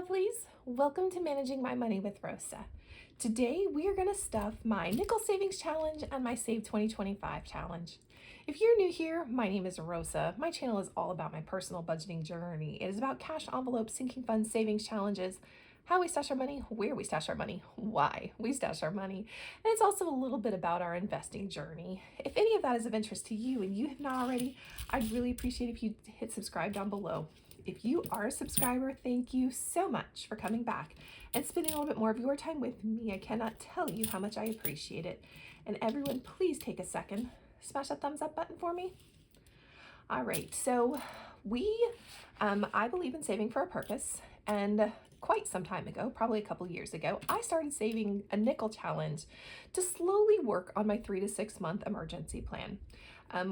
lovelies. Welcome to Managing My Money with Rosa. Today we are going to stuff my nickel savings challenge and my Save 2025 challenge. If you're new here, my name is Rosa. My channel is all about my personal budgeting journey. It is about cash envelopes, sinking funds, savings challenges, how we stash our money, where we stash our money, why we stash our money, and it's also a little bit about our investing journey. If any of that is of interest to you and you have not already, I'd really appreciate if you hit subscribe down below. If you are a subscriber, thank you so much for coming back and spending a little bit more of your time with me. I cannot tell you how much I appreciate it. And everyone, please take a second, smash that thumbs up button for me. All right, so I believe in saving for a purpose, and quite some time ago, probably a couple years ago, I started saving a nickel challenge to slowly work on my 3 to 6 month emergency plan.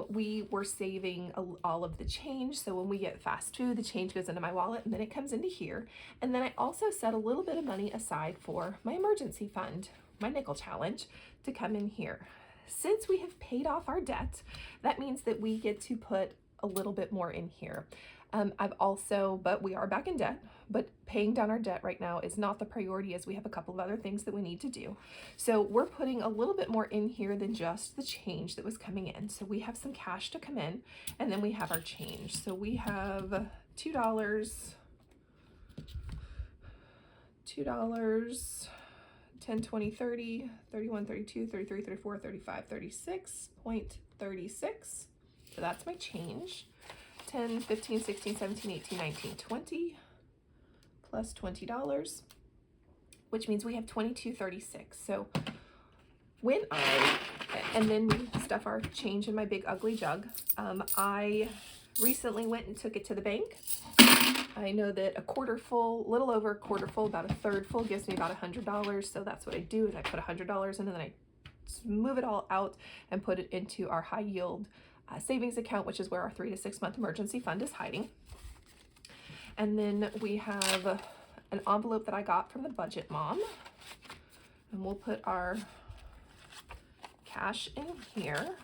We were saving all of the change, so when we get fast food, the change goes into my wallet and then it comes into here. And then I also set a little bit of money aside for my emergency fund, my nickel challenge, to come in here. Since we have paid off our debt, that means that we get to put a little bit more in here. But we are back in debt, but paying down our debt right now is not the priority, as we have a couple of other things that we need to do. So we're putting a little bit more in here than just the change that was coming in. So we have some cash to come in, and then we have our change. So we have $2, 10, 20, 30, 31, 32, 33, 34, 35, 36.36. So that's my change. 10, 15, 16, 17, 18, 19, 20 plus $20, which means we have $22.36. So and then we stuff our change in my big ugly jug. I recently went and took it to the bank. I know that a quarter full, little over a quarter full, about a third full gives me about $100. So that's what I do, is I put $100 in and then I move it all out and put it into our high yield savings account, which is where our 3 to 6 month emergency fund is hiding. And then we have an envelope that I got from the budget mom, and we'll put our cash in here.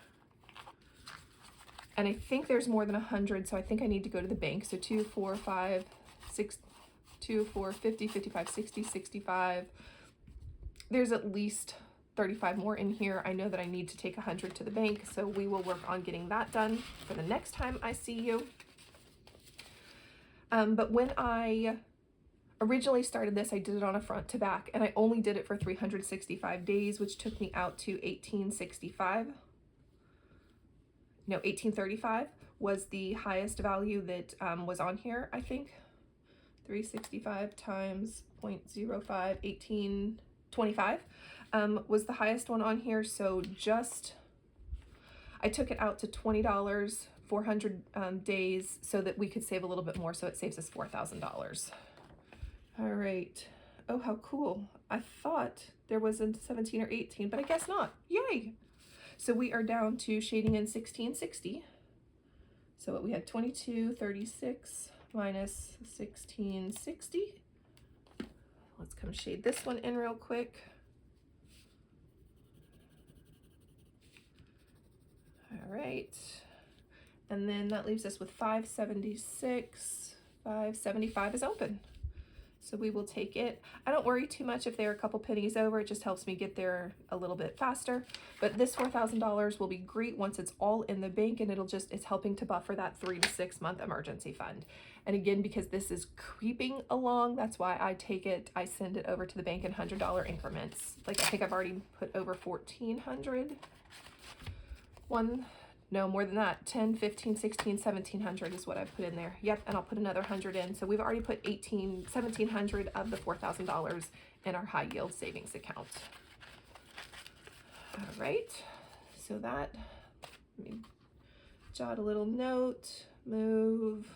And I think there's more than 100, so I think I need to go to the bank. So 2, 4, 5, 6, 2, 4, 50, 55, 60, 65. There's at least 35 more in here. I know that I need to take 100 to the bank, so we will work on getting that done for the next time I see you. But when I originally started this, I did it on a front to back, and I only did it for 365 days, which took me out to 1835 was the highest value that was on here, I think. 365 times 0.05, 1825 was the highest one on here. So I took it out to $20, 400 days, so that we could save a little bit more. So it saves us $4,000. All right. Oh, how cool. I thought there was a 17 or 18, but I guess not. Yay. So we are down to shading in 1660. So what we had, 2236 minus 1660. Let's come shade this one in real quick. All right. And then that leaves us with 576. 575 is open. So we will take it. I don't worry too much if they're a couple pennies over. It just helps me get there a little bit faster. But this $4,000 will be great once it's all in the bank, and it's helping to buffer that 3 to 6 month emergency fund. And again, because this is creeping along, that's why I send it over to the bank in $100 increments. Like, I think I've already put over 1,400. No, more than that. 10, 15, 16, 1,700 is what I put in there. Yep, and I'll put another 100 in. So we've already put 1,700 of the $4,000 in our high yield savings account. All right, so let me jot a little note, move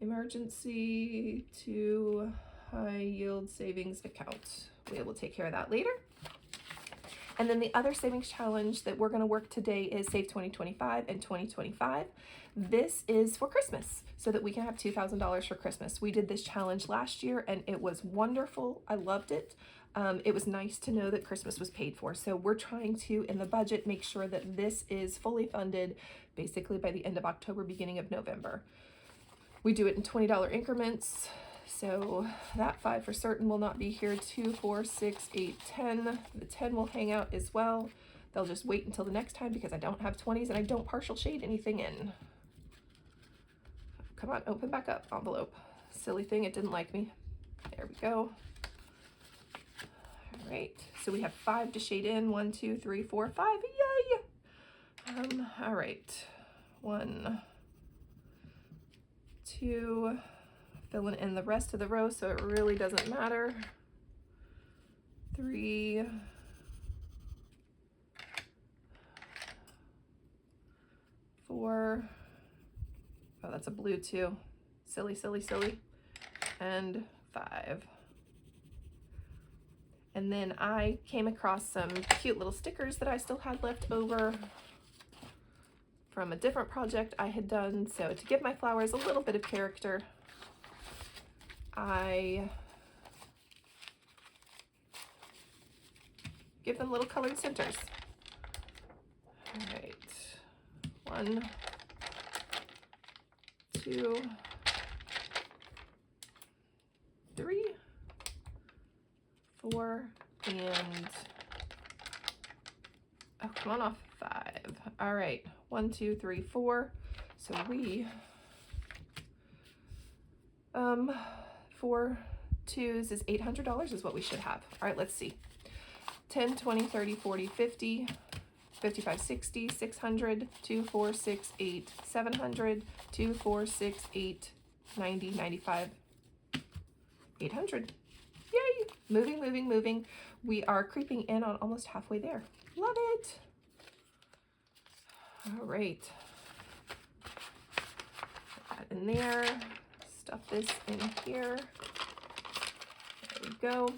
emergency to high yield savings account. We will take care of that later. And then the other savings challenge that we're going to work today is Save 2025 and 2025. This is for Christmas, so that we can have $2,000 for Christmas. We did this challenge last year and it was wonderful. I loved it. It was nice to know that Christmas was paid for. So we're trying to, in the budget, make sure that this is fully funded basically by the end of October, beginning of November. We do it in $20 increments. So that 5 for certain will not be here. 2, 4, 6, 8, 10. The 10 will hang out as well. They'll just wait until the next time because I don't have 20s and I don't partial shade anything in. Come on, open back up, envelope. Silly thing, it didn't like me. There we go. All right, so we have 5 to shade in. 1, 2, 3, 4, 5. Yay! All right. 1, 2. Filling in the rest of the row so it really doesn't matter. 3. 4. Oh, that's a blue too. Silly, silly, silly. And 5. And then I came across some cute little stickers that I still had left over from a different project I had done. So to give my flowers a little bit of character, I give them little colored centers. All right, 1, 2, 3, 4, and oh, come on off, 5. All right, 1, 2, 3, 4. So we 4 2s is $800 is what we should have. All right, let's see. 10, 20, 30, 40, 50, 55, 60, 600, 2, 4, 6, 8, 700, 2, 4, 6, 8, 90, 95, 800. Yay! Moving, moving, moving. We are creeping in on almost halfway there. Love it. All right. Put that in there. Stuff this in here. There we go.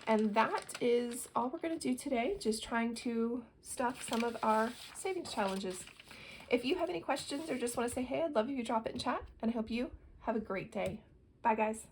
And that is all we're going to do today, just trying to stuff some of our savings challenges. If you have any questions or just want to say hey, I'd love if you drop it in chat, and I hope you have a great day. Bye, guys.